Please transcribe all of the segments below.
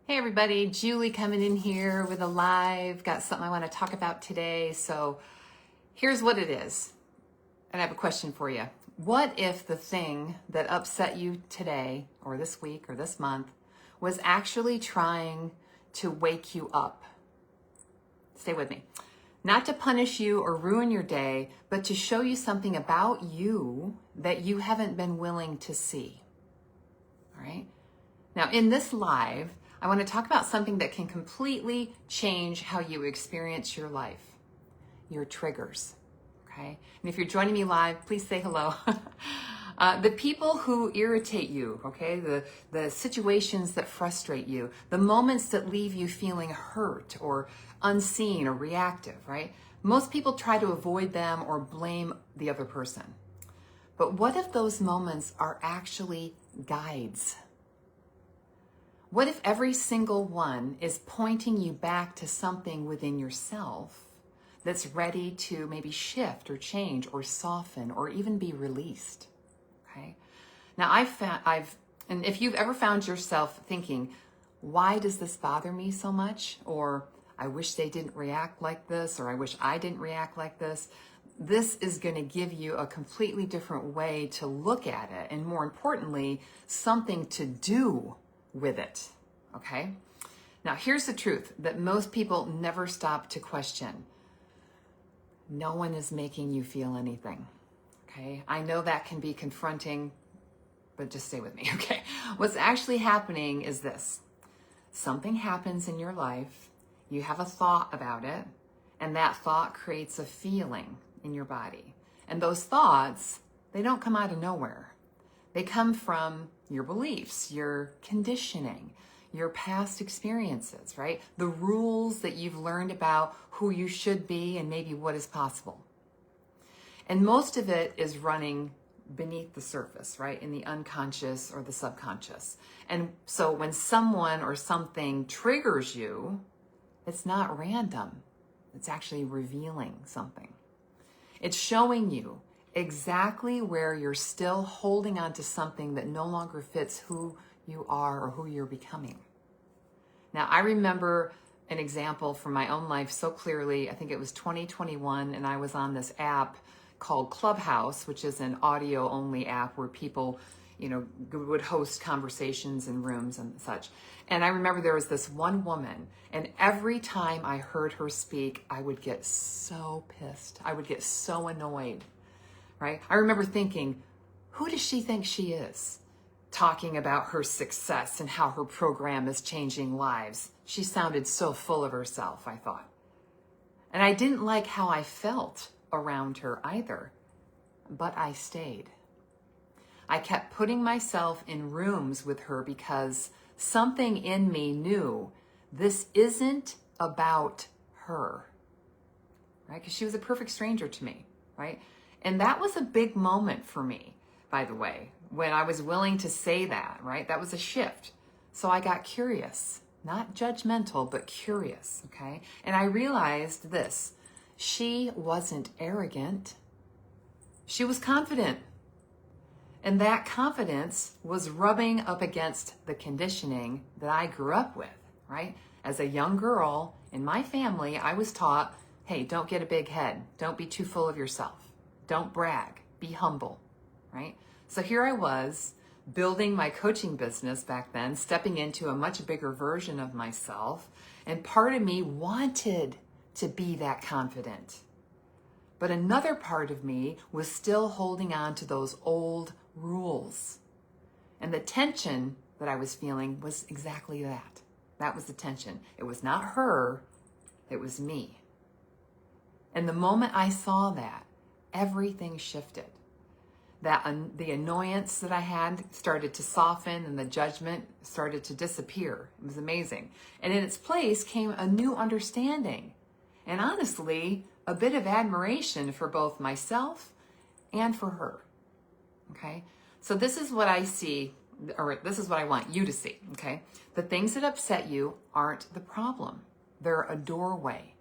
Hey everybody, Julie coming in here with a live. Got something I want to talk about today. So here's what it is. And I have a question for you. What if the thing that upset you today or this week or this month was actually trying to wake you up? Stay with me. Not to punish you or ruin your day, but to show you something about you that you haven't been willing to see. All right? Now, in this live, I want to talk about something that can completely change how you experience your life, your triggers, okay? And if you're joining me live, please say hello. The people who irritate you, okay? The situations that frustrate you, the moments that leave you feeling hurt or unseen or reactive, right? Most people try to avoid them or blame the other person. But what if those moments are actually guides? What if every single one is pointing you back to something within yourself that's ready to maybe shift or change or soften or even be released? Okay. Now and if you've ever found yourself thinking, why does this bother me so much? Or I wish they didn't react like this, or I wish I didn't react like this. This is going to give you a completely different way to look at it. And more importantly, something to do with it, okay? Now, here's the truth that most people never stop to question. No one is making you feel anything, okay? I know that can be confronting, but just stay with me, okay? What's actually happening is this. Something happens in your life, you have a thought about it, and that thought creates a feeling in your body. And those thoughts, they don't come out of nowhere. They come from your beliefs, your conditioning, your past experiences, right? The rules that you've learned about who you should be and maybe what is possible. And most of it is running beneath the surface, right? In the unconscious or the subconscious. And so when someone or something triggers you, it's not random. It's actually revealing something. It's showing you exactly where you're still holding on to something that no longer fits who you are or who you're becoming. Now, I remember an example from my own life so clearly. I think it was 2021, and I was on this app called Clubhouse, which is an audio-only app where people, would host conversations in rooms and such. And I remember there was this one woman, and every time I heard her speak, I would get so pissed. I would get so annoyed. Right? I remember thinking, who does she think she is? Talking about her success and how her program is changing lives. She sounded so full of herself, I thought. And I didn't like how I felt around her either, but I stayed. I kept putting myself in rooms with her because something in me knew this isn't about her, right? Because she was a perfect stranger to me, right? And that was a big moment for me, by the way, when I was willing to say that, right? That was a shift. So I got curious, not judgmental, but curious, okay? And I realized this, she wasn't arrogant. She was confident. And that confidence was rubbing up against the conditioning that I grew up with, right? As a young girl in my family, I was taught, hey, don't get a big head. Don't be too full of yourself. Don't brag, be humble, right? So here I was building my coaching business back then, stepping into a much bigger version of myself. And part of me wanted to be that confident. But another part of me was still holding on to those old rules. And the tension that I was feeling was exactly that. That was the tension. It was not her, it was me. And the moment I saw that, everything shifted. The annoyance that I had started to soften and the judgment started to disappear. It was amazing. And in its place came a new understanding. And honestly, a bit of admiration for both myself and for her. Okay? So this is what I see, or this is what I want you to see. Okay? The things that upset you aren't the problem. They're a doorway.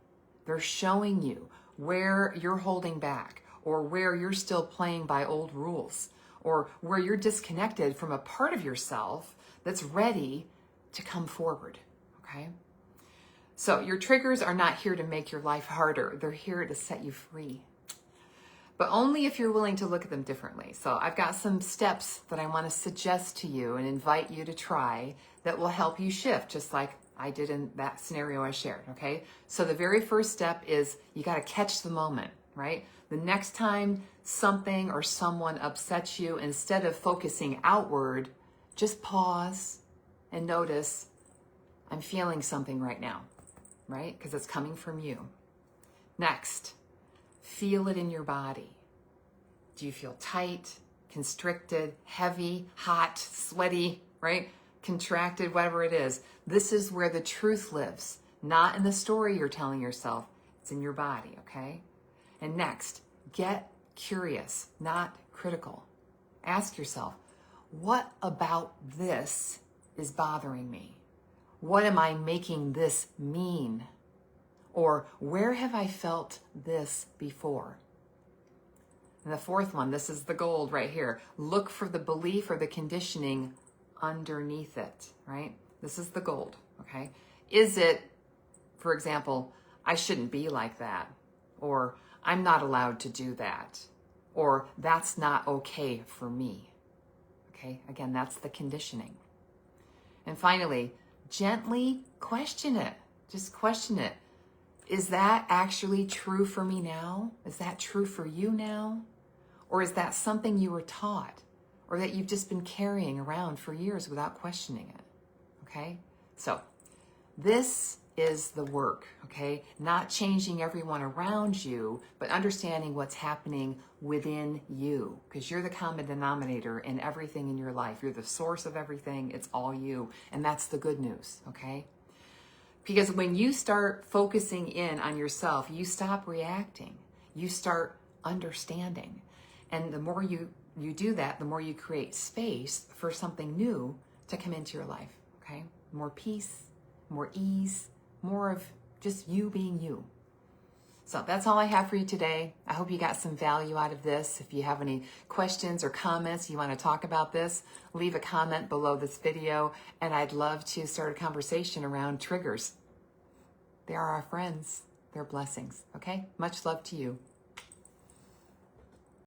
They're showing you where you're holding back, or where you're still playing by old rules, or where you're disconnected from a part of yourself that's ready to come forward. okay? So your triggers are not here to make your life harder. They're here to set you free. But only if you're willing to look at them differently. So I've got some steps that I want to suggest to you and invite you to try that will help you shift, just like I did in that scenario I shared, okay? So the very first step is you got to catch the moment, right? The next time something or someone upsets you, instead of focusing outward, just pause and notice, I'm feeling something right now, right? Because it's coming from you. Next, feel it in your body. Do you feel tight, constricted, heavy, hot, sweaty, right? Contracted, whatever it is. This is where the truth lives, not in the story you're telling yourself. It's in your body, okay? And next, get curious, not critical. Ask yourself, what about this is bothering me? What am I making this mean? Or where have I felt this before? And the fourth one, this is the gold right here. Look for the belief or the conditioning underneath it, right? This is the gold, okay? Is it, for example, I shouldn't be like that, or I'm not allowed to do that, or that's not okay for me, okay? Again, that's the conditioning. And finally, gently question it. Just question it. Is that actually true for me now? Is that true for you now? Or is that something you were taught or that you've just been carrying around for years without questioning it? Okay? So this is the work, okay? Not changing everyone around you, but understanding what's happening within you, because you're the common denominator in everything in your life. You're the source of everything. It's all you. And that's the good news, okay? Because when you start focusing in on yourself, you stop reacting. You start understanding. And the more you do that, the more you create space for something new to come into your life, okay? More peace, more ease, more of just you being you. So that's all I have for you today. I hope you got some value out of this. If you have any questions or comments, you want to talk about this, leave a comment below this video, and I'd love to start a conversation around triggers. They are our friends. They're blessings, okay? Much love to you.